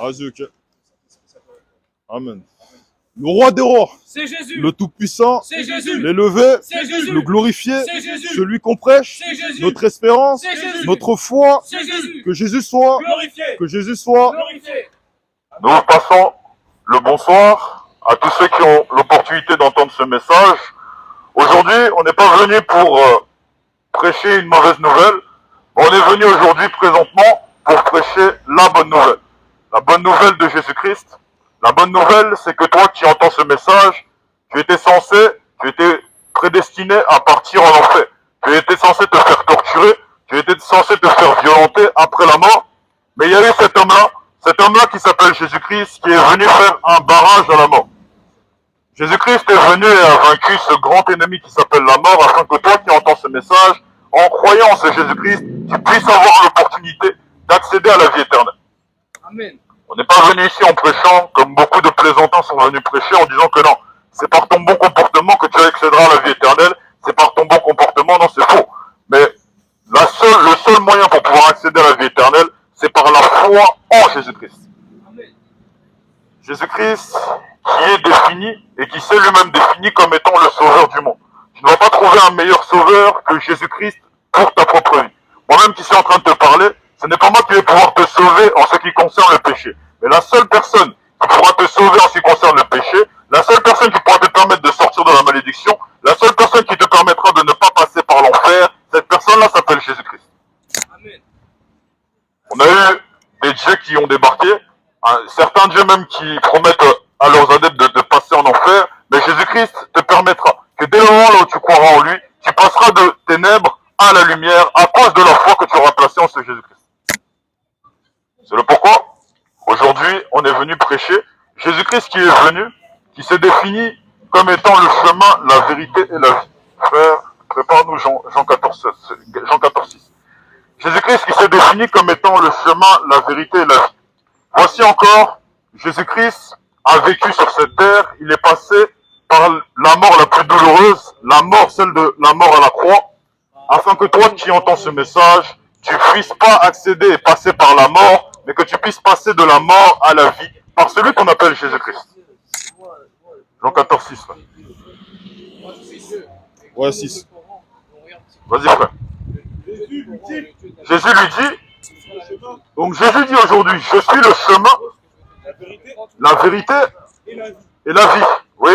Vas-y, ok. Amen. Le roi des rois, C'est Jésus. le tout-puissant, C'est Jésus. l'élevé, C'est Jésus. le glorifié, C'est Jésus. celui qu'on prêche, C'est Jésus. notre espérance, C'est Jésus. notre foi, C'est Jésus. que Jésus soit, Glorifié. que Jésus soit. Glorifié. Nous passons le bonsoir à tous ceux qui ont l'opportunité d'entendre ce message. Aujourd'hui, on n'est pas venu pour prêcher une mauvaise nouvelle. On est venu aujourd'hui, présentement, pour prêcher la bonne nouvelle. La bonne nouvelle de Jésus-Christ. La bonne nouvelle, c'est que toi qui entends ce message, tu étais prédestiné à partir en enfer. Tu étais censé te faire torturer, tu étais censé te faire violenter après la mort. Mais il y a eu cet homme-là qui s'appelle Jésus-Christ, qui est venu faire un barrage à la mort. Jésus-Christ est venu et a vaincu ce grand ennemi qui s'appelle la mort, afin que toi qui entends ce message, en croyant en ce Jésus-Christ, tu puisses avoir l'opportunité d'accéder à la vie éternelle. Amen. On n'est pas venu ici en prêchant, comme beaucoup de plaisantins sont venus prêcher, en disant que non, c'est par ton bon comportement que tu accéderas à la vie éternelle, c'est par ton bon comportement, non, c'est faux. Mais le seul moyen pour pouvoir accéder à la vie éternelle, c'est par la foi en Jésus-Christ. Jésus-Christ qui est défini et qui s'est lui-même défini comme étant le sauveur du monde. Tu ne vas pas trouver un meilleur sauveur que Jésus-Christ pour ta propre vie. Moi-même qui suis en train de te parler, ce n'est pas moi qui vais pouvoir te sauver en ce qui concerne le péché. Mais la seule personne qui pourra te sauver en ce qui concerne le péché, la seule personne qui pourra te permettre de sortir de la malédiction, la seule personne qui te permettra de ne pas passer par l'enfer, cette personne-là s'appelle Jésus-Christ. Amen. On a eu des dieux qui ont débarqué, certains dieux même qui promettent à leurs adeptes de passer en enfer, mais Jésus-Christ te permettra que dès le moment là où tu croiras en lui, tu passeras de ténèbres à la lumière à cause de la foi que tu auras placée en ce Jésus-Christ. C'est le pourquoi, aujourd'hui, on est venu prêcher Jésus-Christ qui est venu, qui s'est défini comme étant le chemin, la vérité et la vie. Frère, prépare-nous Jean 14, 6. Jésus-Christ qui s'est défini comme étant le chemin, la vérité et la vie. Voici encore, Jésus-Christ a vécu sur cette terre, il est passé par la mort la plus douloureuse, la mort, celle de la mort à la croix, afin que toi qui entends ce message, tu puisses pas accéder et passer par la mort, mais que tu puisses passer de la mort à la vie, par celui qu'on appelle Jésus-Christ. Jean 14, 6. Ouais, 6. Vas-y, frère. Jésus lui dit, donc Jésus dit aujourd'hui, je suis le chemin, la vérité et la vie. Oui.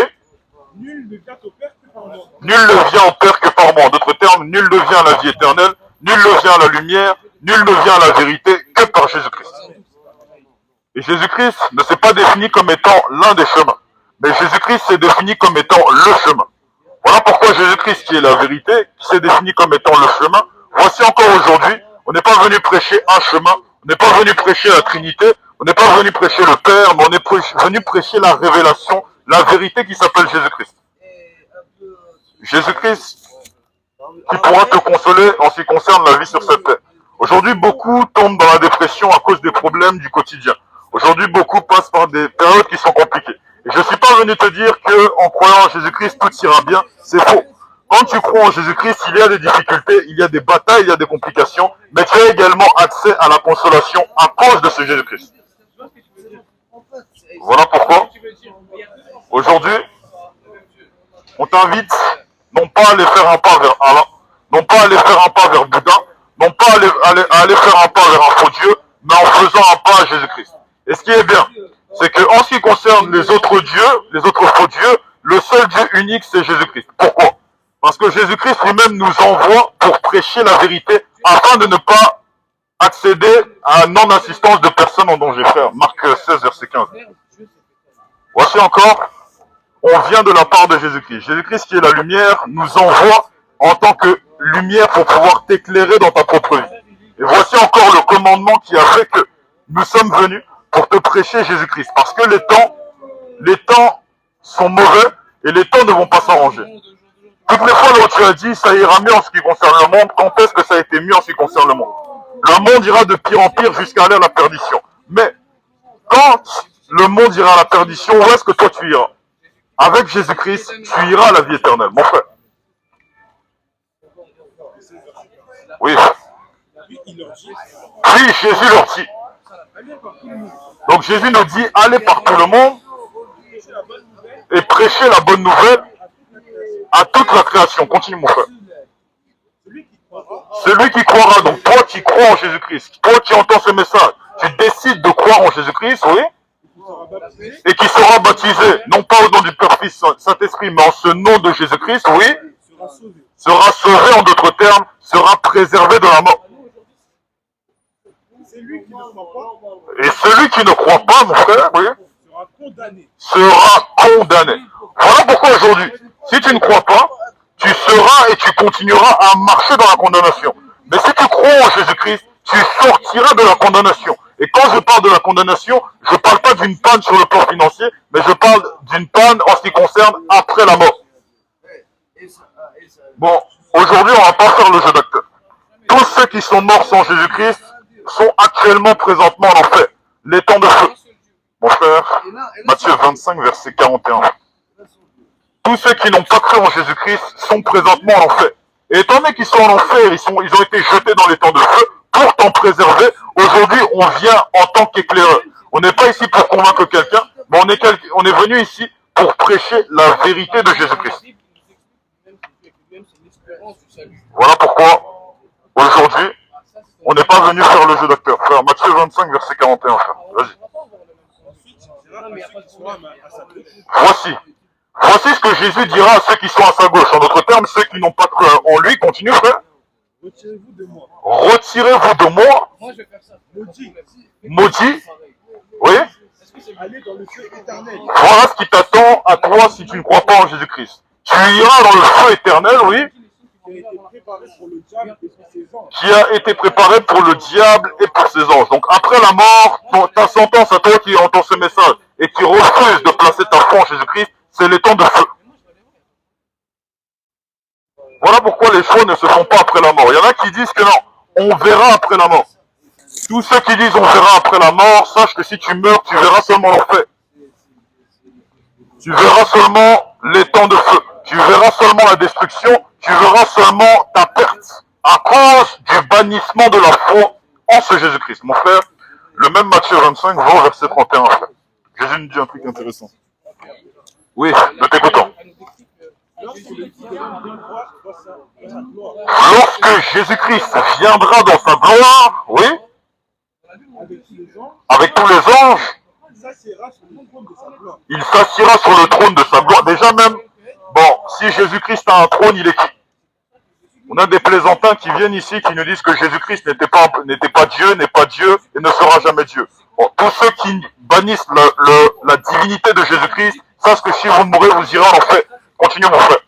Nul ne vient au Père que par moi. Nul ne vient au Père que par moi. En d'autres termes, nul ne vient à la vie éternelle, nul ne vient à la lumière, nul ne vient à la vérité que par Jésus-Christ. Et Jésus-Christ ne s'est pas défini comme étant l'un des chemins, mais Jésus-Christ s'est défini comme étant le chemin. Voilà pourquoi Jésus-Christ, qui est la vérité, qui s'est défini comme étant le chemin, voici encore aujourd'hui, on n'est pas venu prêcher un chemin, on n'est pas venu prêcher la Trinité, on n'est pas venu prêcher le Père, mais on est venu prêcher la révélation, la vérité qui s'appelle Jésus-Christ. Jésus-Christ qui pourra te consoler en ce qui concerne la vie sur cette terre. Aujourd'hui, beaucoup tombent dans la dépression à cause des problèmes du quotidien. Aujourd'hui, beaucoup passent par des périodes qui sont compliquées. Et je ne suis pas venu te dire qu'en croyant en Jésus-Christ, tout ira bien. C'est faux. Quand tu crois en Jésus-Christ, il y a des difficultés, il y a des batailles, il y a des complications, mais tu as également accès à la consolation à cause de ce Jésus-Christ. Voilà pourquoi, aujourd'hui, on t'invite non pas à aller faire un pas vers Allah, non pas à aller faire un pas vers Bouddha, non pas à aller faire un pas vers un faux Dieu, mais en faisant un pas à Jésus-Christ. Et ce qui est bien, c'est qu'en ce qui concerne les autres dieux, les autres faux dieux, le seul Dieu unique, c'est Jésus-Christ. Pourquoi? Parce que Jésus-Christ lui-même nous envoie pour prêcher la vérité, afin de ne pas accéder à la non-assistance de personnes en danger. Frère, Marc 16, verset 15. Voici encore, on vient de la part de Jésus-Christ. Jésus-Christ qui est la lumière nous envoie en tant que lumière pour pouvoir t'éclairer dans ta propre vie. Et voici encore le commandement qui a fait que nous sommes venus pour te prêcher Jésus-Christ. Parce que les temps sont mauvais et les temps ne vont pas s'arranger. Toutes les fois où tu as dit ça ira mieux en ce qui concerne le monde, quand est-ce que ça a été mieux en ce qui concerne le monde? Le monde ira de pire en pire jusqu'à aller à la perdition. Mais quand le monde ira à la perdition, où est-ce que toi tu iras? Avec Jésus-Christ, tu iras à la vie éternelle, mon frère. Oui. Puis Jésus leur dit, Allez par tout le monde. Donc Jésus nous dit, allez par tout le monde Prêchez la bonne nouvelle et prêchez la bonne nouvelle à toute la création. à toute la création. Continue mon frère. Celui qui croira Celui qui croira, donc toi qui crois en Jésus-Christ, toi qui entends ce message, tu décides de croire en Jésus-Christ, oui, sera baptisé et qui sera baptisé, non pas au nom du Père, Fils, Saint-Esprit, mais en ce nom de Jésus-Christ, oui, sera sauvé. sera sauvé en d'autres termes, sera préservé de la mort. C'est lui qui ne croit pas Et celui qui ne croit pas, mon frère, oui, sera condamné. sera condamné. Voilà pourquoi aujourd'hui, si tu ne crois pas, tu seras et tu continueras à marcher dans la condamnation. Mais si tu crois en Jésus-Christ, tu sortiras de la condamnation. Et quand je parle de la condamnation, je ne parle pas d'une panne sur le plan financier, mais je parle d'une panne en ce qui concerne après la mort. Bon, aujourd'hui, on ne va pas faire le jeu d'acteur. Tous ceux qui sont morts sans Jésus-Christ sont actuellement présentement en enfer. Les temps de feu. Mon frère, Matthieu 25, verset 41. Tous ceux qui n'ont pas cru en Jésus-Christ sont présentement en enfer. Et étant donné qu'ils sont en enfer, ils ont été jetés dans les temps de feu pour t'en préserver. Aujourd'hui, on vient en tant qu'éclaireur. On n'est pas ici pour convaincre quelqu'un, mais on est venu ici pour prêcher la vérité de Jésus-Christ. Voilà pourquoi, aujourd'hui, on n'est pas venu faire le jeu d'acteur. Frère, Matthieu 25, verset 41, frère. Vas-y. Ensuite, il dira à ceux qui seront à sa gauche. Voici ce que Jésus dira à ceux qui sont à sa gauche. En d'autres termes, ceux qui n'ont pas cru en lui, continue, frère. Retirez-vous de moi. Retirez-vous de moi, Moi, je vais faire ça. Maudit. maudit. Oui. Allez dans le feu éternel. Voilà ce qui t'attend à toi si tu ne crois pas en Jésus-Christ. Tu iras dans le feu éternel, oui, Qui a été préparé pour le diable et pour ses anges. qui a été préparé pour le diable et pour ses anges. Donc après la mort, ta sentence à toi qui entends ce message et qui refuse de placer ta foi en Jésus-Christ, c'est les temps de feu. Voilà pourquoi les choses ne se font pas après la mort. Il y en a qui disent que non, on verra après la mort. Tous ceux qui disent on verra après la mort, sache que si tu meurs, tu verras seulement l'enfer. Tu verras seulement les temps de feu. Tu verras seulement la destruction. Tu verras seulement ta perte à cause du bannissement de la foi en ce Jésus-Christ. Mon frère, le même Matthieu 25, va au verset 31. Frère. Jésus nous dit un truc intéressant. Oui, nous t'écoutons. Lorsque le Fils de l'homme viendra dans sa gloire, Lorsque Jésus-Christ viendra dans sa gloire, oui, avec tous les anges, avec tous les anges, il s'assiera sur le trône de sa gloire. il s'assiera sur le trône de sa gloire. Déjà même, bon, si Jésus-Christ a un trône, il est qui? On a des plaisantins qui viennent ici qui nous disent que Jésus-Christ n'était pas Dieu, n'est pas Dieu et ne sera jamais Dieu. Bon, tous ceux qui bannissent la divinité de Jésus-Christ, sachent que si vous mourrez, vous irez en enfer. Continue mon frère.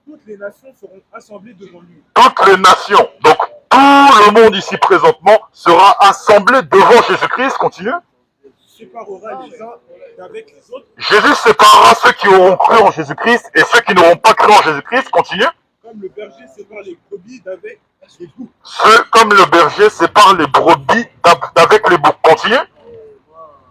Toutes les nations seront assemblées devant lui. Toutes les nations, donc tout le monde ici présentement sera assemblé devant Jésus-Christ. Continue. Séparera les uns d'avec les autres, Jésus séparera ceux qui auront cru en Jésus-Christ et ceux qui n'auront pas cru en Jésus-Christ. Continue. comme le berger sépare les brebis d'avec les boucs. Ceux comme le berger sépare les brebis d'avec les boucs. Continue.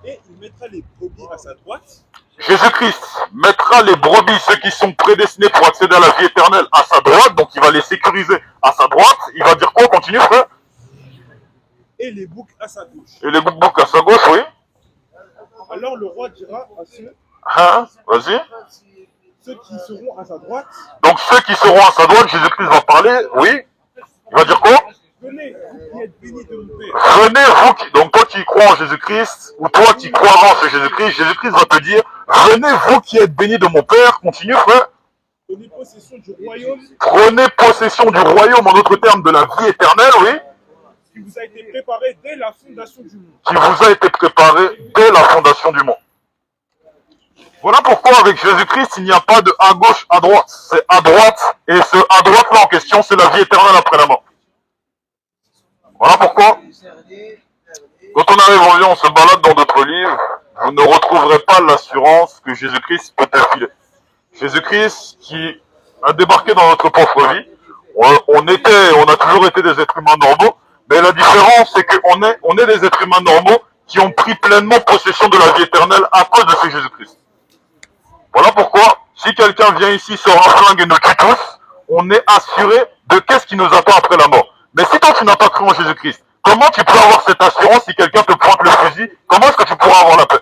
Et il mettra les brebis à sa droite Jésus-Christ mettra les brebis, ceux qui sont prédestinés pour accéder à la vie éternelle, à sa droite, donc il va les sécuriser à sa droite. Il va dire quoi? Continue, frère. et les boucs à sa gauche. Et les boucs à sa gauche, oui. Alors le roi dira à Hein? Vas-y. ceux qui seront à sa droite, Donc ceux qui seront à sa droite, Jésus-Christ va parler, oui. Il va dire quoi? venez, vous qui êtes bénis de mon Père, Venez, vous qui... Donc toi qui crois en Jésus-Christ, ou toi qui croiras en ce Jésus-Christ, Jésus-Christ va te dire, venez, vous qui êtes bénis de mon Père. Continue, frère. prenez possession du royaume Prenez possession du royaume, en d'autres termes, de la vie éternelle, oui, qui vous a été préparé dès la fondation du monde. qui vous a été préparé dès la fondation du monde. Voilà pourquoi avec Jésus-Christ, il n'y a pas de à gauche, à droite. C'est à droite, et ce à droite là en question, c'est la vie éternelle après la mort. Voilà pourquoi, quand on arrive en vie, on se balade dans d'autres livres, vous ne retrouverez pas l'assurance que Jésus-Christ peut infiler. Jésus-Christ qui a débarqué dans notre propre vie, on a toujours été des êtres humains normaux, mais la différence c'est qu'on est des êtres humains normaux qui ont pris pleinement possession de la vie éternelle à cause de ce Jésus-Christ. Voilà pourquoi, si quelqu'un vient ici, sort un flingue et nous tue tous, on est assuré de qu'est-ce qui nous attend après la mort. Mais si toi tu n'as pas cru en Jésus-Christ, Comment tu peux avoir cette assurance si quelqu'un te pointe le fusil? Comment est-ce que tu pourras avoir la paix?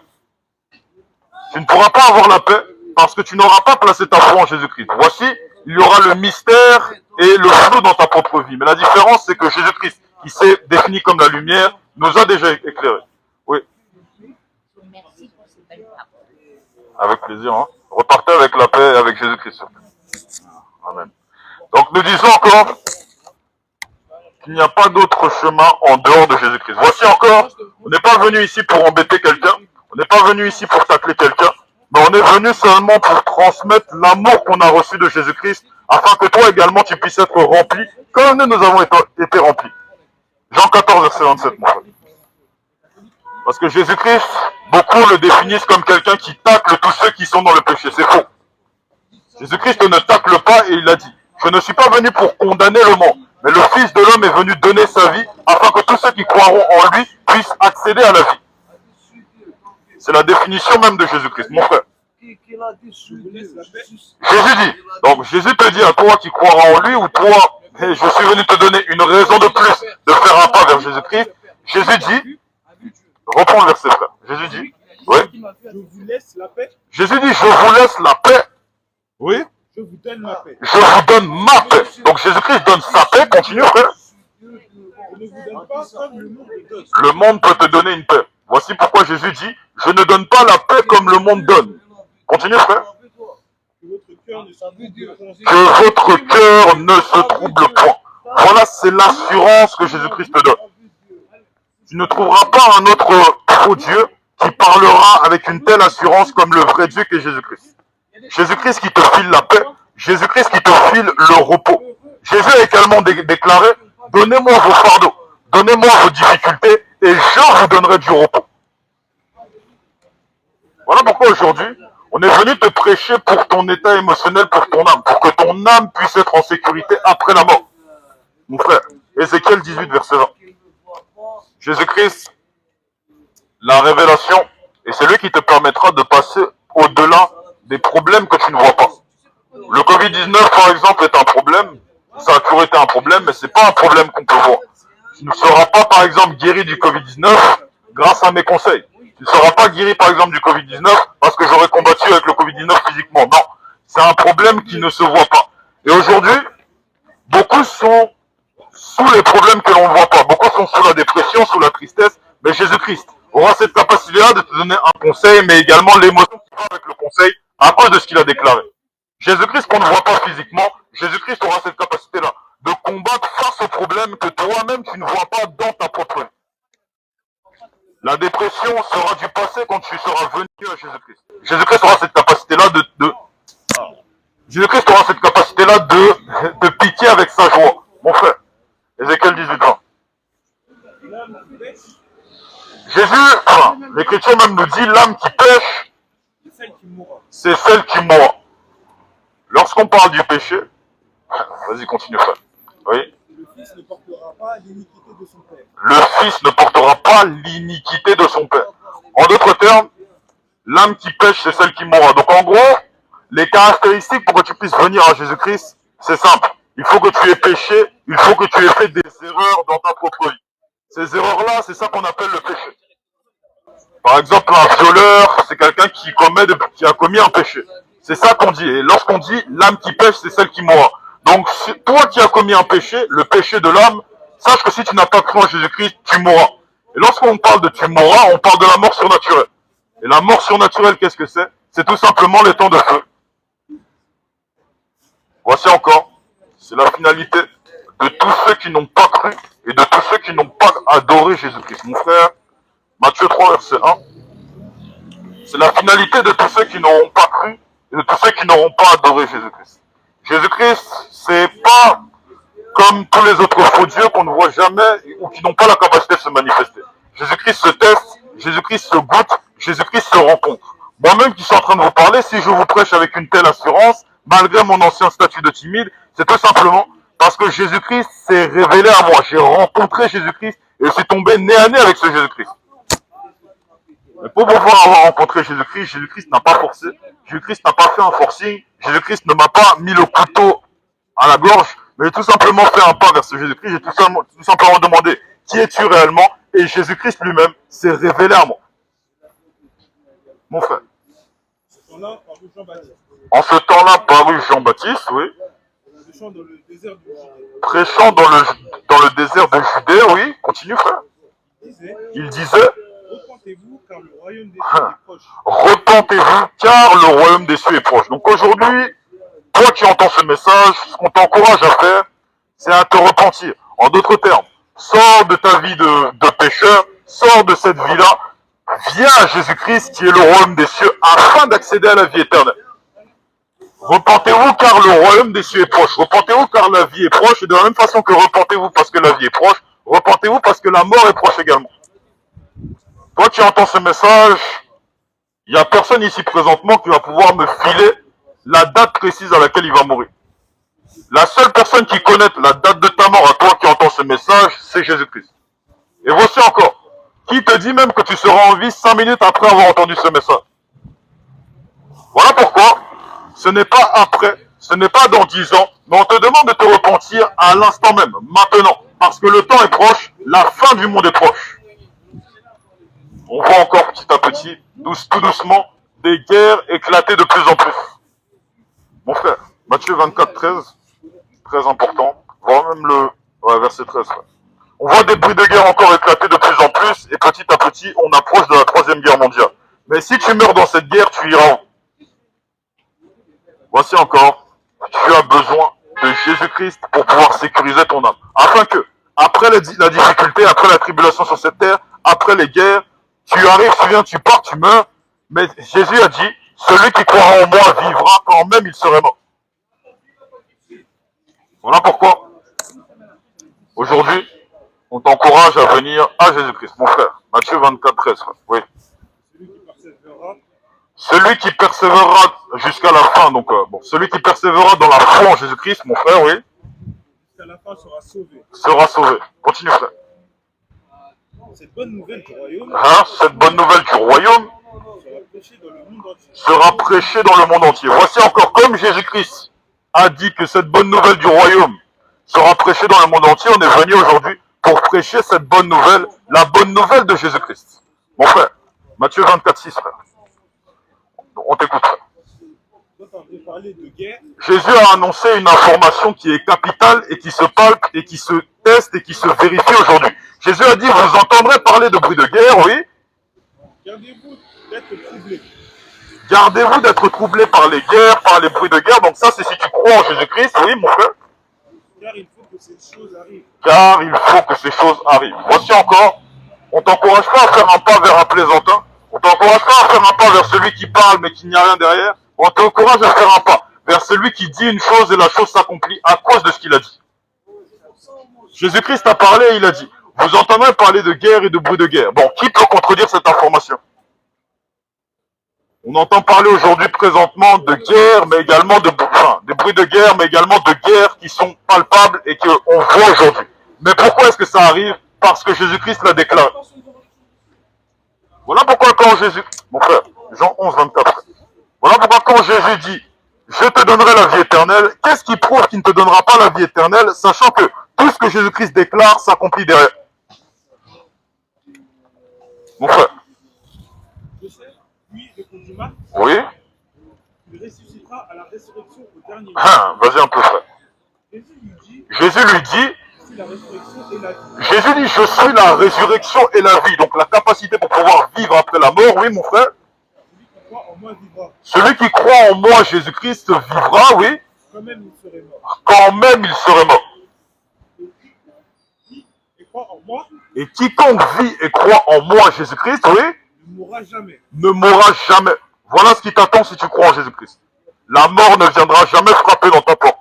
Tu ne pourras pas avoir la paix parce que tu n'auras pas placé ta foi en Jésus-Christ. Voici, il y aura le mystère et le flou dans ta propre vie. Mais la différence, c'est que Jésus-Christ, qui s'est défini comme la lumière, nous a déjà éclairés. Oui. Merci pour ces belles paroles. Avec plaisir. Hein. Repartez avec la paix et avec Jésus-Christ. Amen. Donc nous disons encore qu'il n'y a pas d'autre chemin en dehors de Jésus-Christ. Voici encore, on n'est pas venu ici pour embêter quelqu'un, on n'est pas venu ici pour tacler quelqu'un, mais on est venu seulement pour transmettre l'amour qu'on a reçu de Jésus-Christ, afin que toi également tu puisses être rempli, comme nous avons été remplis. Jean 14, verset 27, mon frère. Parce que Jésus-Christ, beaucoup le définissent comme quelqu'un qui tacle tous ceux qui sont dans le péché. C'est faux. Jésus-Christ ne tacle pas et il a dit, je ne suis pas venu pour condamner le monde, mais le Fils de l'homme est venu donner sa vie afin que tous ceux qui croiront en lui puissent accéder à la vie. C'est la définition même de Jésus-Christ, mon frère. Jésus dit, donc Jésus te dit à toi qui croiras en lui ou toi, je suis venu te donner une raison de plus de faire un pas vers Jésus-Christ. Jésus dit, reprends le verset frère. Jésus dit, oui. Je vous laisse la paix. Jésus dit, je vous laisse la paix. Oui. Je vous donne ma paix. Je vous donne ma paix. Donc Jésus-Christ donne sa paix, continue frère. Je ne vous donne pas comme le monde le donne. Le monde peut te donner une paix. Voici pourquoi Jésus dit, je ne donne pas la paix comme le monde donne. Continue frère. Que votre cœur ne se trouble Que votre cœur ne se trouble point. Voilà, c'est l'assurance que Jésus-Christ te donne. Tu ne trouveras pas un autre faux Dieu qui parlera avec une telle assurance comme le vrai Dieu qu'est Jésus-Christ. Jésus-Christ qui te file la paix, Jésus-Christ qui te file le repos. Jésus a également déclaré, donnez-moi vos fardeaux, donnez-moi vos difficultés et je vous donnerai du repos. Voilà pourquoi aujourd'hui, on est venu te prêcher pour ton état émotionnel, pour ton âme, pour que ton âme puisse être en sécurité après la mort. Mon frère, Ézéchiel 18, verset 20. Jésus-Christ, la révélation, et c'est lui qui te permettra de passer au-delà des problèmes que tu ne vois pas. Le Covid-19, par exemple, est un problème. Ça a toujours été un problème, mais ce n'est pas un problème qu'on peut voir. Tu ne seras pas, par exemple, guéri du Covid-19 grâce à mes conseils. Tu ne seras pas guéri, par exemple, du Covid-19 parce que j'aurais combattu avec le Covid-19 physiquement. Non, c'est un problème qui ne se voit pas. Et aujourd'hui, beaucoup sont sous les problèmes que l'on ne voit pas. Beaucoup sont sous la dépression, sous la tristesse. Mais Jésus-Christ aura cette capacité-là de te donner un conseil, mais également l'émotion qui va avec le conseil à cause de ce qu'il a déclaré. Jésus-Christ qu'on ne voit pas physiquement, Jésus-Christ aura cette capacité-là de combattre face aux problèmes que toi-même tu ne vois pas dans ta propre vie. La dépression sera du passé quand tu seras venu à Jésus-Christ. Jésus-Christ aura cette capacité-là Jésus-Christ aura cette capacité-là de piquer avec sa joie. Mon frère, Ézéchiel 18 ans. Jésus, l'Écriture même nous dit, l'âme qui pêche, c'est celle qui mourra. Lorsqu'on parle du péché, vas-y, continue frère. Oui. Le Fils ne portera pas l'iniquité de son Père. Le Fils ne portera pas l'iniquité de son Père. En d'autres termes, l'âme qui pêche, c'est celle qui mourra. Donc en gros, les caractéristiques pour que tu puisses venir à Jésus-Christ, c'est simple. Il faut que tu aies péché, il faut que tu aies fait des erreurs dans ta propre vie. Ces erreurs-là, c'est ça qu'on appelle le péché. Par exemple, un violeur, c'est quelqu'un qui a commis un péché. C'est ça qu'on dit. Et lorsqu'on dit l'âme qui pêche, c'est celle qui mourra. Donc, toi qui as commis un péché, le péché de l'âme, sache que si tu n'as pas cru en Jésus-Christ, tu mourras. Et lorsqu'on parle de tu mourras, on parle de la mort surnaturelle. Et la mort surnaturelle, qu'est-ce que c'est? C'est tout simplement les temps de feu. Voici encore, c'est la finalité de tous ceux qui n'ont pas cru et de tous ceux qui n'ont pas adoré Jésus-Christ. Mon frère, Matthieu 3, verset 1, c'est la finalité de tous ceux qui n'auront pas cru et de tous ceux qui n'auront pas adoré Jésus-Christ. Jésus-Christ, c'est pas comme tous les autres faux dieux qu'on ne voit jamais ou qui n'ont pas la capacité de se manifester. Jésus-Christ se teste, Jésus-Christ se goûte, Jésus-Christ se rencontre. Moi-même qui suis en train de vous parler, si je vous prêche avec une telle assurance, malgré mon ancien statut de timide, c'est tout simplement parce que Jésus-Christ s'est révélé à moi. J'ai rencontré Jésus-Christ et je suis tombé nez à nez avec ce Jésus-Christ. Mais pour pouvoir avoir rencontré Jésus-Christ, Jésus-Christ n'a pas forcé, Jésus-Christ n'a pas fait un forcing, Jésus-Christ ne m'a pas mis le couteau à la gorge, mais j'ai tout simplement fait un pas vers ce Jésus-Christ, j'ai tout simplement demandé, qui es-tu réellement? Et Jésus-Christ lui-même s'est révélé à moi. Mon frère. Là, parmi Jean-Baptiste, En ce temps-là, parut Jean-Baptiste, oui, prêchant dans le désert du Judée. prêchant dans le désert de Judée, oui, continue frère. Il disait, Repentez-vous, car le royaume des cieux est proche. repentez-vous, car le royaume des cieux est proche. Donc aujourd'hui, toi qui entends ce message, ce qu'on t'encourage à faire, c'est à te repentir. En d'autres termes, sors de ta vie de pécheur, sors de cette vie-là, viens à Jésus-Christ qui est le royaume des cieux afin d'accéder à la vie éternelle. Repentez-vous car le royaume des cieux est proche. Repentez-vous car la vie est proche. Et de la même façon que repentez-vous parce que la vie est proche, repentez-vous parce que la mort est proche également. Toi qui entends ce message, il n'y a personne ici présentement qui va pouvoir me filer la date précise à laquelle il va mourir. La seule personne qui connaît la date de ta mort à toi qui entends ce message, c'est Jésus-Christ. Et voici encore, qui te dit même que tu seras en vie 5 minutes après avoir entendu ce message. Voilà pourquoi, ce n'est pas après, ce n'est pas dans 10 ans, mais on te demande de te repentir à l'instant même, maintenant, parce que le temps est proche, la fin du monde est proche. On voit encore petit à petit, tout doucement, des guerres éclater de plus en plus. Mon frère, Matthieu 24, 13, très important, voire même le verset 13. On voit des bruits de guerre encore éclater de plus en plus, et petit à petit, on approche de la 3e guerre mondiale. Mais si tu meurs dans cette guerre, tu iras où? Voici encore, tu as besoin de Jésus-Christ pour pouvoir sécuriser ton âme. Afin que, après la difficulté, après la tribulation sur cette terre, après les guerres, tu arrives, tu viens, tu pars, tu meurs. Mais Jésus a dit, celui qui croira en moi vivra quand même il serait mort. Voilà pourquoi, aujourd'hui, on t'encourage à venir à Jésus-Christ, mon frère. Matthieu 24, 13, oui. Celui qui persévérera jusqu'à la fin, donc celui qui persévérera dans la foi en Jésus-Christ, mon frère, oui. Jusqu'à la fin sera sauvé. Sera sauvé. Continue, frère. Cette bonne nouvelle du royaume, cette bonne nouvelle du royaume sera prêchée dans le monde entier. Sera prêchée dans le monde entier. Voici encore, comme Jésus-Christ a dit que cette bonne nouvelle du royaume sera prêchée dans le monde entier, on est venu aujourd'hui pour prêcher cette bonne nouvelle, la bonne nouvelle de Jésus-Christ. Mon frère, Matthieu 24, 6, frère. On t'écoute, frère. Jésus a annoncé une information qui est capitale et qui se palpe et qui se teste et qui se vérifie aujourd'hui. Jésus a dit, vous entendrez parler de bruit de guerre, oui. Gardez-vous d'être troublés. Gardez-vous d'être troublés par les guerres, par les bruits de guerre. Donc ça, c'est si tu crois en Jésus-Christ, oui, mon frère. Car il faut que ces choses arrivent. Car il faut que ces choses arrivent. Voici encore, on ne t'encourage pas à faire un pas vers un plaisantin. On ne t'encourage pas à faire un pas vers celui qui parle mais qui n'y a rien derrière. On t'encourage à faire un pas vers celui qui dit une chose et la chose s'accomplit à cause de ce qu'il a dit. Jésus-Christ a parlé et il a dit, vous entendrez parler de guerre et de bruit de guerre. Bon, qui peut contredire cette information? On entend parler aujourd'hui présentement de guerre, mais également de bruits de guerre, mais également de guerres qui sont palpables et qu'on voit aujourd'hui. Mais pourquoi est-ce que ça arrive? Parce que Jésus-Christ l'a déclaré. Voilà pourquoi quand Jésus... Mon frère, Jean 11, 24. Voilà pourquoi quand Jésus dit, je te donnerai la vie éternelle, qu'est-ce qui prouve qu'il ne te donnera pas la vie éternelle, sachant que tout ce que Jésus-Christ déclare s'accomplit derrière? Mon frère. Oui. Il ressuscitera à la résurrection au dernier jour. Vas-y un peu, frère. Jésus lui dit, Jésus dit, je suis la résurrection et la vie. Donc la capacité pour pouvoir vivre après la mort, oui, mon frère. Celui qui croit en moi, Jésus-Christ, vivra, oui. Quand même il serait mort. Quand même il serait mort. Et croit en moi. Et quiconque vit et croit en moi, Jésus-Christ, oui. Ne mourra jamais. Ne mourra jamais. Voilà ce qui t'attend si tu crois en Jésus-Christ. La mort ne viendra jamais frapper dans ta porte.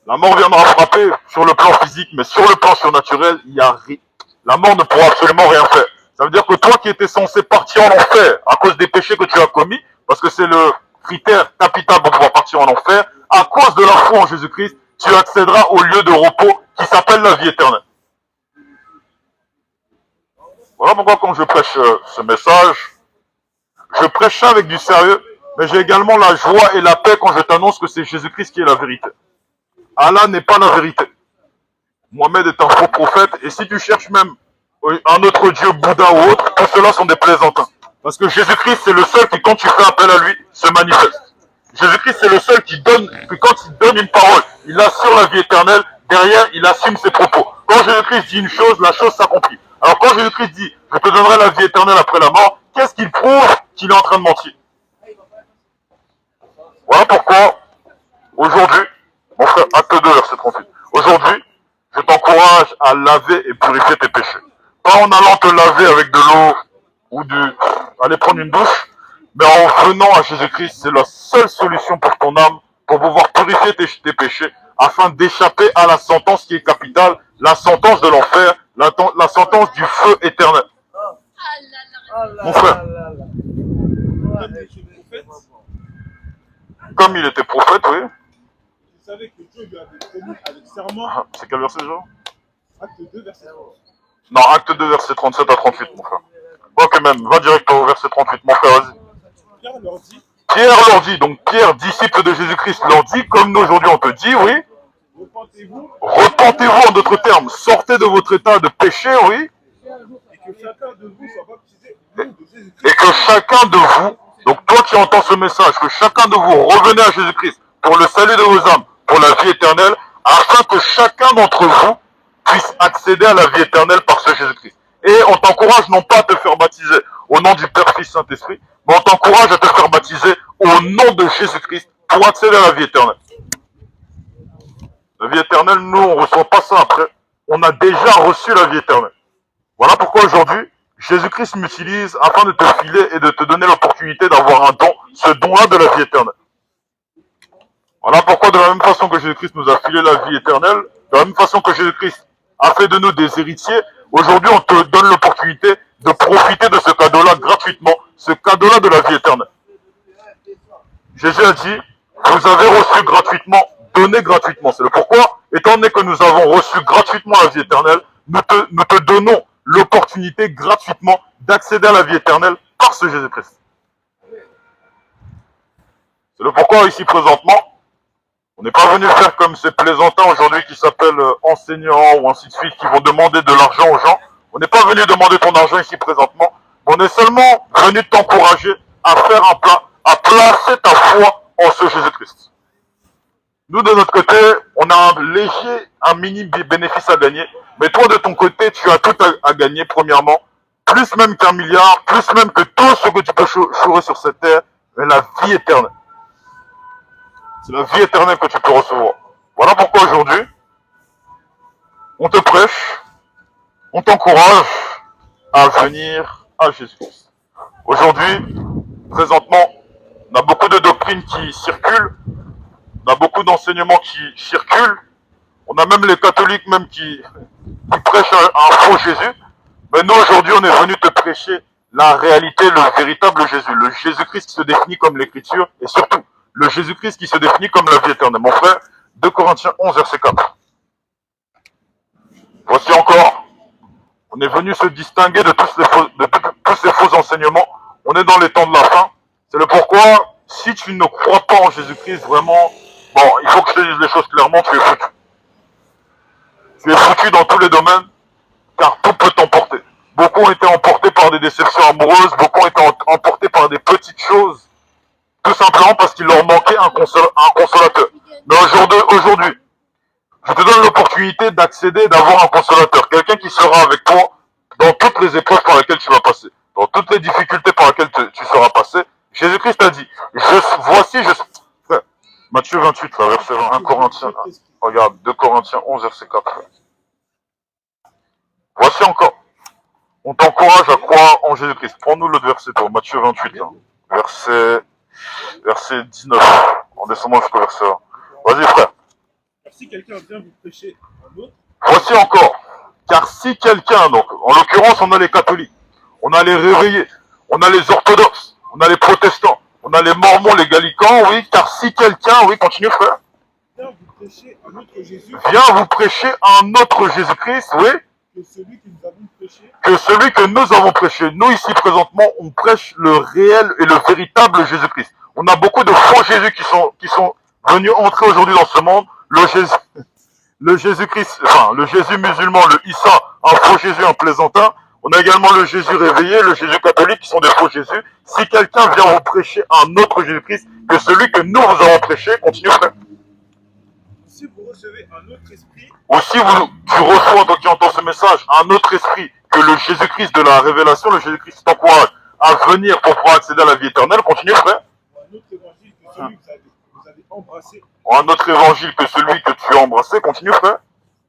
La mort viendra frapper sur le plan physique, mais sur le plan surnaturel, il y a rien. La mort ne pourra absolument rien faire. Ça veut dire que toi qui étais censé partir en enfer à cause des péchés que tu as commis, parce que c'est le critère capital pour pouvoir partir en enfer, à cause de la foi en Jésus-Christ, tu accéderas au lieu de repos qui s'appelle la vie éternelle. Voilà pourquoi quand je prêche ce message, je prêche ça avec du sérieux, mais j'ai également la joie et la paix quand je t'annonce que c'est Jésus-Christ qui est la vérité. Allah n'est pas la vérité. Mohamed est un faux prophète. Et si tu cherches même un autre Dieu, Bouddha ou autre, tout cela sont des plaisantins. Parce que Jésus-Christ, c'est le seul qui, quand tu fais appel à lui, se manifeste. Jésus-Christ, c'est le seul qui donne, que quand il donne une parole, il assure la vie éternelle. Derrière, il assume ses propos. Quand Jésus-Christ dit une chose, la chose s'accomplit. Alors quand Jésus-Christ dit, je te donnerai la vie éternelle après la mort, qu'est-ce qu'il prouve qu'il est en train de mentir? Voilà pourquoi, aujourd'hui, mon frère, acte 2, verset 38. Aujourd'hui, je t'encourage à laver et purifier tes péchés. Pas en allant te laver avec de l'eau ou aller prendre une douche, mais en venant à Jésus-Christ, c'est la seule solution pour ton âme, pour pouvoir purifier tes péchés, afin d'échapper à la sentence qui est capitale, la sentence de l'enfer, la sentence du feu éternel. Mon frère, comme il était prophète, oui. Vous savez que Dieu lui avait promis avec serment. C'est quel verset déjà? Acte 2, verset 30. Non, acte 2, verset 37 à 38, mon frère. Ok, même, va direct au verset 38, mon frère, vas-y. Pierre leur dit, donc Pierre, disciple de Jésus-Christ, leur dit, comme nous aujourd'hui on te dit, oui. Repentez-vous en d'autres termes, sortez de votre état de péché, oui. Et que chacun de vous soit baptisé au nom de Jésus-Christ. Et que chacun de vous, donc toi qui entends ce message, que chacun de vous revenez à Jésus-Christ pour le salut de vos âmes, pour la vie éternelle, afin que chacun d'entre vous puisse accéder à la vie éternelle par ce Jésus-Christ. Et on t'encourage non pas à te faire baptiser au nom du Père, Fils, Saint-Esprit, mais on t'encourage à te faire baptiser au nom de Jésus-Christ pour accéder à la vie éternelle. La vie éternelle, nous, on ne reçoit pas ça après. On a déjà reçu la vie éternelle. Voilà pourquoi aujourd'hui, Jésus-Christ m'utilise afin de te filer et de te donner l'opportunité d'avoir un don, ce don-là de la vie éternelle. Voilà pourquoi de la même façon que Jésus-Christ nous a filé la vie éternelle, de la même façon que Jésus-Christ a fait de nous des héritiers, aujourd'hui on te donne l'opportunité de profiter de ce cadeau-là gratuitement, ce cadeau-là de la vie éternelle. Jésus a dit, vous avez reçu gratuitement, donnez gratuitement. C'est le pourquoi, étant donné que nous avons reçu gratuitement la vie éternelle, nous te donnons l'opportunité gratuitement d'accéder à la vie éternelle par ce Jésus-Christ. C'est le pourquoi ici présentement, on n'est pas venu faire comme ces plaisantins aujourd'hui qui s'appellent enseignants ou ainsi de suite, qui vont demander de l'argent aux gens. On n'est pas venu demander ton argent ici présentement, mais on est seulement venu t'encourager à faire un plan, à placer ta foi en ce Jésus-Christ. Nous, de notre côté, on a un mini bénéfice à gagner, mais toi, de ton côté, tu as tout à gagner, premièrement, plus même qu'1 milliard, plus même que tout ce que tu peux chourer sur cette terre, mais la vie éternelle. C'est la vie éternelle que tu peux recevoir. Voilà pourquoi aujourd'hui, on te prêche, on t'encourage à venir à Jésus-Christ. Aujourd'hui, présentement, on a beaucoup de doctrines qui circulent, on a beaucoup d'enseignements qui circulent, on a même les catholiques même qui prêchent un faux Jésus. Mais nous, aujourd'hui, on est venu te prêcher la réalité, le véritable Jésus, le Jésus-Christ qui se définit comme l'Écriture, et surtout, le Jésus-Christ qui se définit comme la vie éternelle. Mon frère, 2 Corinthiens 11, verset 4. Voici encore, on est venu se distinguer de tous ces faux enseignements. On est dans les temps de la fin. C'est le pourquoi, si tu ne crois pas en Jésus-Christ, vraiment, bon, il faut que je te dise les choses clairement, tu es foutu. Tu es foutu dans tous les domaines, car tout peut t'emporter. Beaucoup ont été emportés par des déceptions amoureuses, beaucoup ont été emportés par des petites choses, tout simplement parce qu'il leur manquait un consolateur. Mais aujourd'hui, je te donne l'opportunité d'accéder, d'avoir un consolateur, quelqu'un qui sera avec toi dans toutes les épreuves par lesquelles tu vas passer, dans toutes les difficultés par lesquelles tu seras passé. Jésus-Christ a dit, Matthieu 28, là, verset 1 Corinthiens, regarde, 2 Corinthiens 11, verset 4. Voici encore, on t'encourage à croire en Jésus-Christ. Prends-nous l'autre verset, toi, Matthieu 28, là, verset 19, en descendant jusqu'au verset 1. Vas-y, frère. Car si quelqu'un vient vous prêcher un autre, voici encore, car si quelqu'un, donc, en l'occurrence, on a les catholiques, on a les réveillés, on a les orthodoxes, on a les protestants, on a les mormons, les gallicans, oui, car si quelqu'un, oui, continue, frère, vient vous prêcher un autre Jésus, vient vous prêcher un autre Jésus-Christ, oui, que celui que nous avons prêché, que celui que nous avons prêché. Nous, ici, présentement, on prêche le réel et le véritable Jésus-Christ. On a beaucoup de faux Jésus qui sont venus entrer aujourd'hui dans ce monde. le Jésus-Christ, enfin, le Jésus musulman, le Issa, un faux Jésus, un plaisantin. On a également le Jésus réveillé, le Jésus catholique, qui sont des faux Jésus. Si quelqu'un vient vous prêcher un autre Jésus-Christ que celui que nous vous avons prêché, continue, frère. Si vous recevez un autre esprit, Ou si tu reçois, toi qui entends ce message, un autre esprit que le Jésus-Christ de la révélation, le Jésus-Christ t'encourage à venir pour pouvoir accéder à la vie éternelle, continue, frère. ou un autre évangile que celui que vous avez embrassé, Ou un autre évangile que celui que tu as embrassé, continue, frère.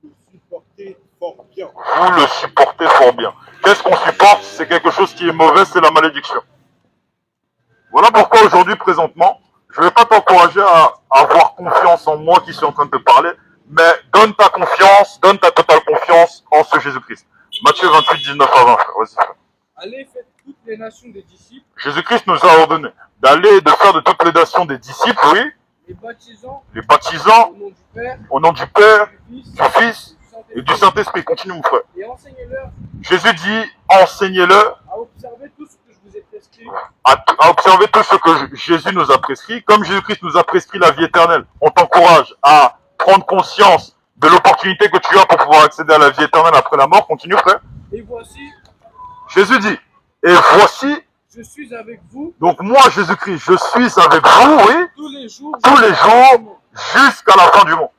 vous supportez fort bien. Vous le supportez fort bien. Qu'est-ce qu'on supporte? C'est quelque chose qui est mauvais, c'est la malédiction. Voilà pourquoi aujourd'hui, présentement, je ne vais pas t'encourager à avoir confiance en moi qui suis en train de te parler, mais donne ta confiance, donne ta totale confiance en ce Jésus-Christ. Matthieu 28, 19 à 20. Vas-y, frère. Allez, faites toutes les nations des disciples, Jésus-Christ nous a ordonné d'aller et de faire de toutes les nations des disciples, oui, les baptisant les baptisants au nom du Père, au nom du Père, du Fils du Fils et du Saint-Esprit, Saint-Esprit. Continue, mon frère. et enseignez-leur Jésus dit, enseignez-le à observer tout ce que je vous ai prescrit. à observer tout ce que Jésus nous a prescrit. Comme Jésus-Christ nous a prescrit la vie éternelle, on t'encourage à prendre conscience de l'opportunité que tu as pour pouvoir accéder à la vie éternelle après la mort. Continue, frère. Et voici, Jésus dit, et voici, je suis avec vous donc moi, Jésus-Christ, je suis avec vous, oui, tous les jours jusqu'à la fin du monde.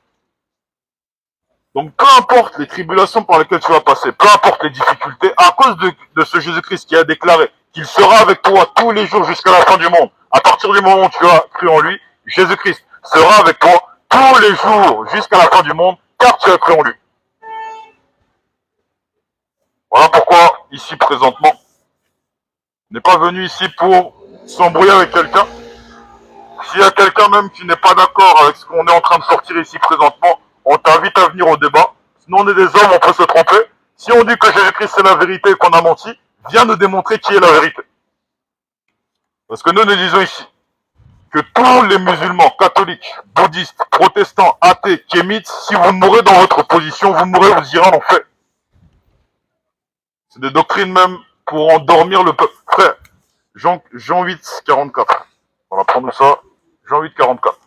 Donc peu importe les tribulations par lesquelles tu vas passer, peu importe les difficultés, à cause de ce Jésus-Christ qui a déclaré qu'il sera avec toi tous les jours jusqu'à la fin du monde, à partir du moment où tu as cru en lui, Jésus-Christ sera avec toi tous les jours jusqu'à la fin du monde, car tu as cru en lui. Voilà pourquoi, ici présentement, on n'est pas venu ici pour s'embrouiller avec quelqu'un. S'il y a quelqu'un même qui n'est pas d'accord avec ce qu'on est en train de sortir ici présentement, on t'invite à venir au débat. Sinon, on est des hommes, on peut se tromper. Si on dit que Jésus-Christ c'est la vérité et qu'on a menti, viens nous démontrer qui est la vérité. Parce que nous disons ici que tous les musulmans, catholiques, bouddhistes, protestants, athées, kémites, si vous mourrez dans votre position, vous mourrez, vous irez en enfer. C'est des doctrines même pour endormir le peuple. Frère, Jean 8, 44. Voilà, prends-nous ça. Jean 8, 44.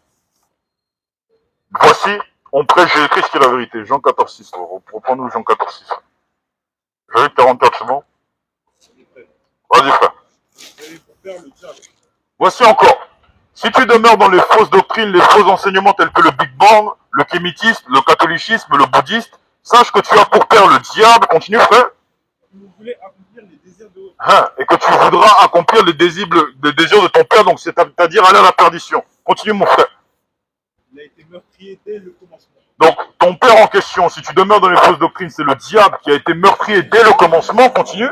Voici, on prêche Jésus-Christ qui est la vérité. Jean 14, 6. Reprends-nous Jean 14, 6. Jean 8, 44, c'est bon? Vas-y, frère. Pour faire le diable. Voici encore. Si tu demeures dans les fausses doctrines, les faux enseignements tels que le Big Bang, le kémitisme, le catholicisme, le bouddhisme, sache que tu as pour père le diable. Continue, frère. Vous voulez accomplir les désirs de votre Et que tu voudras accomplir les désirs de ton père, donc c'est-à-dire aller à la perdition. Continue, mon frère. Il a été meurtrier dès le commencement. Donc, ton père en question, si tu demeures dans les fausses doctrines, c'est le diable qui a été meurtrier dès le commencement. Continue.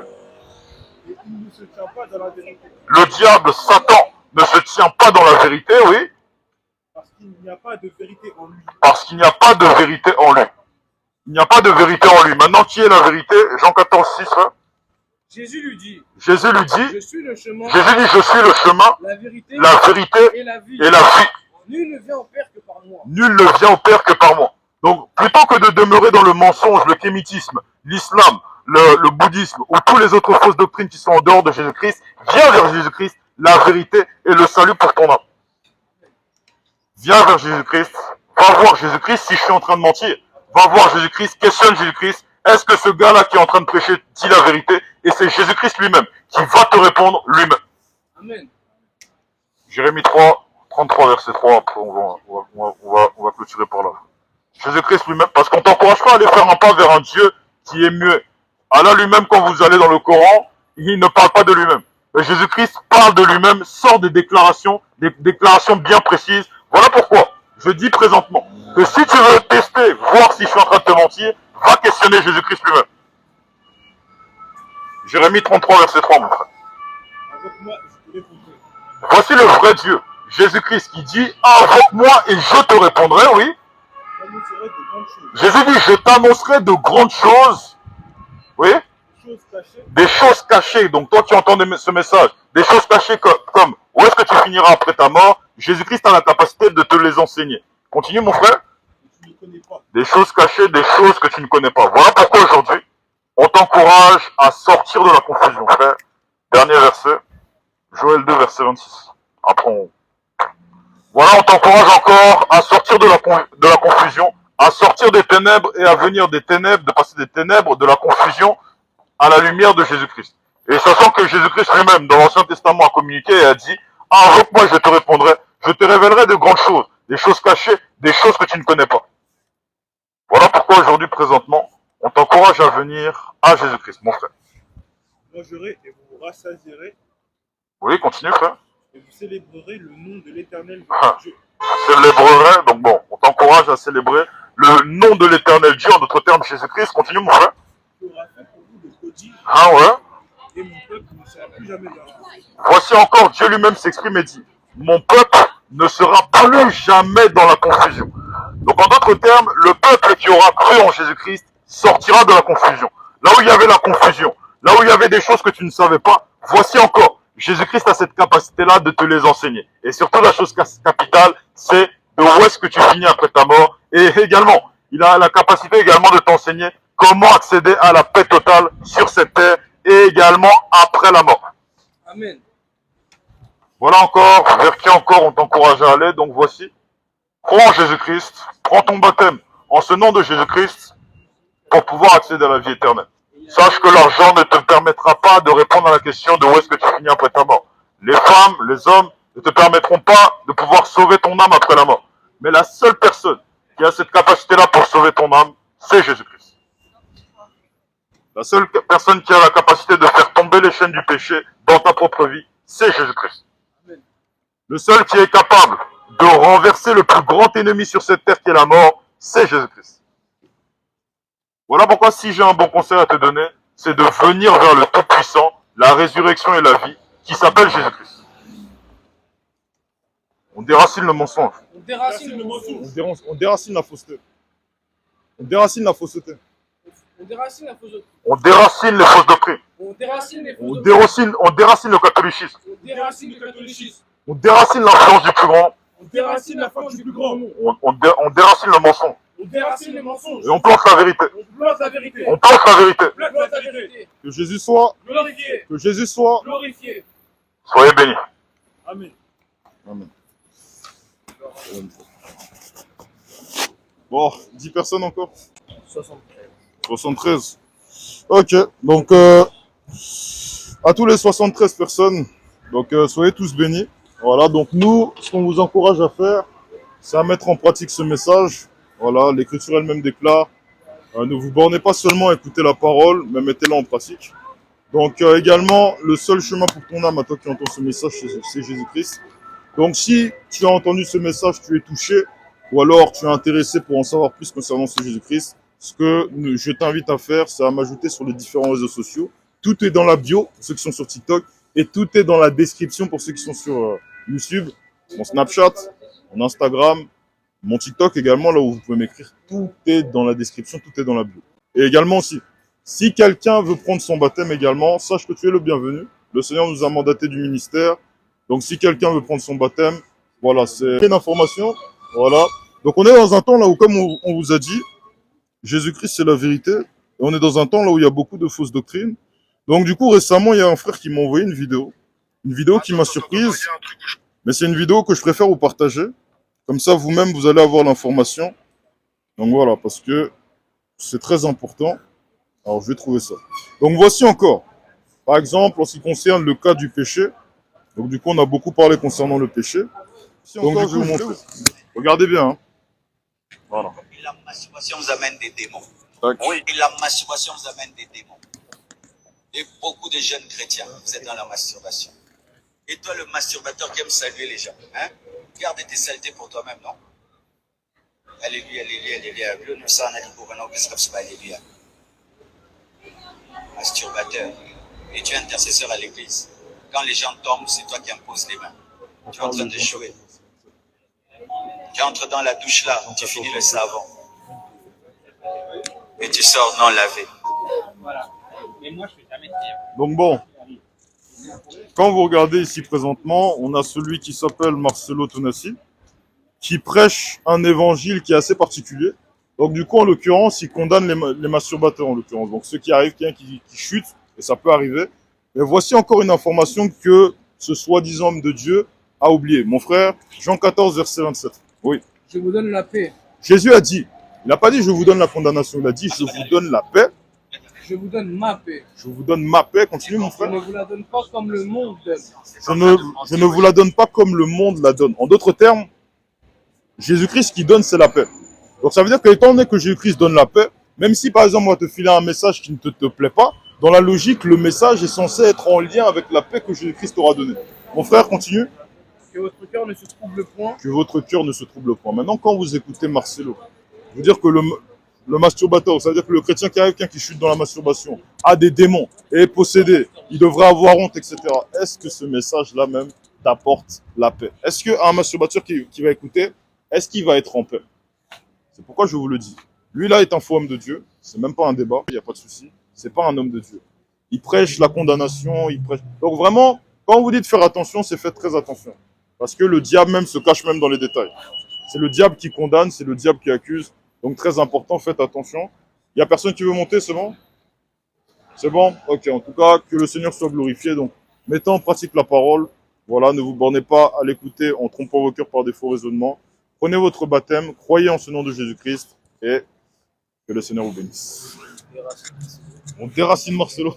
Et il ne se tient pas dans la vérité. Le diable, Satan, ne se tient pas dans la vérité, oui, Parce qu'il n'y a pas de vérité en lui. parce qu'il n'y a pas de vérité en lui. Il n'y a pas de vérité en lui. Maintenant, qui est la vérité? Jean 14, 6. Jésus lui dit, Jésus lui dit, je suis le chemin, Jésus dit, je suis le chemin, la vérité et la vie. Nul ne vient au Père que par moi. Nul ne vient au Père que par moi. Donc, plutôt que de demeurer dans le mensonge, le kémitisme, l'islam, le bouddhisme ou tous les autres fausses doctrines qui sont en dehors de Jésus-Christ, viens vers Jésus-Christ, la vérité et le salut pour ton âme. Viens vers Jésus-Christ, va voir Jésus-Christ si je suis en train de mentir. Va voir Jésus-Christ, questionne Jésus-Christ. Est-ce que ce gars-là qui est en train de prêcher dit la vérité? Et c'est Jésus-Christ lui-même qui va te répondre lui-même. Amen. Jérémie 3, 33, verset 3, après on va clôturer par là. Jésus-Christ lui-même, parce qu'on ne t'encourage pas à aller faire un pas vers un Dieu qui est muet. Allah lui-même, quand vous allez dans le Coran, il ne parle pas de lui-même. Mais Jésus-Christ parle de lui-même, sort des déclarations bien précises. Voilà pourquoi je dis présentement que si tu veux tester, voir si je suis en train de te mentir, va questionner Jésus-Christ lui-même. Jérémie 33, verset 3, mon frère. Avec moi, je te répondrai. Voici le vrai Dieu, Jésus-Christ, qui dit « Invoque-moi et je te répondrai », oui. J'annoncerai de grandes choses. Jésus dit « Je t'annoncerai de grandes choses », oui. Choses cachées. Des choses cachées, donc toi qui entends ce message, des choses cachées comme où est-ce que tu finiras après ta mort, Jésus-Christ a la capacité de te les enseigner. Continue, mon frère. Que tu ne connais pas. Des choses cachées, des choses que tu ne connais pas. Voilà pourquoi aujourd'hui, on t'encourage à sortir de la confusion, frère. Dernier verset, Joël 2, verset 26. Après, voilà, on t'encourage encore à sortir de la confusion, à sortir des ténèbres et à venir des ténèbres, de passer des ténèbres, de la confusion à la lumière de Jésus-Christ. Et sachant que Jésus-Christ lui-même, dans l'Ancien Testament, a communiqué et a dit, « Ah, invoque-moi, je te répondrai, je te révélerai de grandes choses, des choses cachées, des choses que tu ne connais pas. » Voilà pourquoi aujourd'hui, présentement, on t'encourage à venir à Jésus-Christ, mon frère. Mangerez et vous vous rassasierez, Oui, continue, frère. et vous célébrerez le nom de l'Éternel Ah. votre Dieu. Célébrerai, donc bon, on t'encourage à célébrer le nom de l'Éternel Dieu, en d'autres termes, Jésus-Christ. Continue, mon frère. Qui aura fait pour vous de prodiges, Ah ouais. et mon peuple ne sera plus jamais dans la honte. Voici encore, Dieu lui-même s'exprime et dit, mon peuple ne sera plus jamais dans la confusion. Donc en d'autres termes, le peuple qui aura cru en Jésus-Christ sortira de la confusion. Là où il y avait la confusion, là où il y avait des choses que tu ne savais pas, voici encore, Jésus-Christ a cette capacité-là de te les enseigner. Et surtout la chose capitale, c'est de où est-ce que tu finis après ta mort. Et également, il a la capacité également de t'enseigner comment accéder à la paix totale sur cette terre et également après la mort. Amen. Voilà encore, vers qui encore on t'encourage à aller. Donc voici, crois en Jésus-Christ, prends ton baptême en ce nom de Jésus-Christ pour pouvoir accéder à la vie éternelle. Sache que l'argent ne te permettra pas de répondre à la question de où est-ce que tu finis après ta mort. Les femmes, les hommes ne te permettront pas de pouvoir sauver ton âme après la mort. Mais la seule personne qui a cette capacité-là pour sauver ton âme, c'est Jésus-Christ. La seule personne qui a la capacité de faire tomber les chaînes du péché dans ta propre vie, c'est Jésus-Christ. Le seul qui est capable de renverser le plus grand ennemi sur cette terre qui est la mort, c'est Jésus-Christ. Voilà pourquoi si j'ai un bon conseil à te donner, c'est de venir vers le Tout-Puissant, la résurrection et la vie, qui s'appelle Jésus-Christ. On déracine le mensonge. On déracine le mensonge. On déracine la fausseté. On déracine la fausseté. On déracine la fausseté. On déracine les fausses doctrines. On déracine les On faussetés. déracine le catholicisme. On déracine le catholicisme. On déracine l'influence du plus grand. On déracine la force du plus grand. On déracine le mensonge. On déracine les mensonges. Et on plante la vérité. On plante la vérité. On plante la vérité. On plante la vérité. Que Jésus soit, Glorifié. que Jésus soit. Glorifié. Soyez bénis. Amen. Amen. Bon, 10 personnes encore 73. Ok, donc à tous les 73 personnes, donc soyez tous bénis. Voilà, donc nous, ce qu'on vous encourage à faire, c'est à mettre en pratique ce message. Voilà, l'Écriture elle-même déclare, ne vous bornez pas seulement à écouter la parole, mais mettez-la en pratique. Donc également, le seul chemin pour ton âme, à toi qui entends ce message, c'est Jésus-Christ. Donc si tu as entendu ce message, tu es touché, ou alors tu es intéressé pour en savoir plus concernant ce Jésus-Christ, ce que je t'invite à faire, c'est à m'ajouter sur les différents réseaux sociaux. Tout est dans la bio pour ceux qui sont sur TikTok, et tout est dans la description pour ceux qui sont sur YouTube, mon Snapchat, mon Instagram, mon TikTok également, là où vous pouvez m'écrire. Tout est dans la description, tout est dans la bio. Et également aussi, si quelqu'un veut prendre son baptême également, sache que tu es le bienvenu. Le Seigneur nous a mandaté du ministère. Donc si quelqu'un veut prendre son baptême, voilà, c'est une information. Voilà. Donc on est dans un temps là où, comme on vous a dit, Jésus-Christ c'est la vérité. Et on est dans un temps là où il y a beaucoup de fausses doctrines. Donc du coup, récemment, il y a un frère qui m'a envoyé une vidéo. Une vidéo qui m'a surprise. Mais c'est une vidéo que je préfère vous partager. Comme ça, vous-même, vous allez avoir l'information. Donc voilà, parce que c'est très important. Alors, je vais trouver ça. Donc voici encore. Par exemple, en ce qui concerne le cas du péché. Donc du coup, on a beaucoup parlé concernant le péché. Donc du coup, je vais vous montrer. Regardez bien. Hein. Voilà. Et la masturbation vous amène des démons. Tac. Oui. Et la masturbation vous amène des démons. Et beaucoup de jeunes chrétiens, vous êtes dans la masturbation. Et toi, le masturbateur qui aime saluer les gens, hein? Garde tes saletés pour toi-même, non? Alléluia, alléluia, alléluia. Alléluia. Masturbateur. Et tu es intercesseur à l'église. Quand les gens tombent, c'est toi qui imposes les mains. Tu es en train d'échouer. Tu entres dans la douche là, tu finis le savon. Et tu sors non lavé. Voilà. Mais moi, je ne fais jamais dire. Donc bon, quand vous regardez ici présentement, on a celui qui s'appelle Marcelo Tonassi, qui prêche un évangile qui est assez particulier. Donc du coup, en l'occurrence, il condamne les masturbateurs, en l'occurrence. Donc ceux qui arrivent, qui chutent, et ça peut arriver. Mais voici encore une information que ce soi-disant homme de Dieu a oublié. Mon frère, Jean 14, verset 27. Oui. Je vous donne la paix. Jésus a dit, Il n'a pas dit je vous donne la condamnation, il a dit je vous donne la paix. Je vous donne ma paix. Je vous donne ma paix. Continue mon Je frère. ne vous la donne pas comme le monde donne. Je ne vous la donne pas comme le monde la donne. En d'autres termes, Jésus-Christ qui donne, c'est la paix. Donc ça veut dire que étant donné que Jésus-Christ donne la paix, même si par exemple on va te filer un message qui ne te plaît pas, dans la logique, le message est censé être en lien avec la paix que Jésus-Christ t'aura donnée. Mon frère, continue. Que votre cœur ne se trouble point. Que votre cœur ne se trouble point. Maintenant, quand vous écoutez Marcelo, vous dire que le masturbateur, ça veut dire que le chrétien qui arrive, quelqu'un qui chute dans la masturbation, a des démons, est possédé, il devrait avoir honte, etc. Est-ce que ce message-là même t'apporte la paix? Est-ce qu'un masturbateur qui va écouter, est-ce qu'il va être en paix? C'est pourquoi je vous le dis. Lui là est un faux homme de Dieu, c'est même pas un débat, il n'y a pas de souci. C'est pas un homme de Dieu. Il prêche la condamnation, il prêche. Donc vraiment, quand vous dites faire attention, c'est faites très attention. Parce que le diable même se cache même dans les détails. C'est le diable qui condamne, c'est le diable qui accuse. Donc très important, faites attention. Il n'y a personne qui veut monter, c'est bon? C'est bon? Ok, en tout cas, que le Seigneur soit glorifié. Donc, mettez en pratique la parole. Voilà, ne vous bornez pas à l'écouter en trompant vos cœurs par des faux raisonnements. Prenez votre baptême, croyez en ce nom de Jésus-Christ et que le Seigneur vous bénisse. On déracine Marcelo.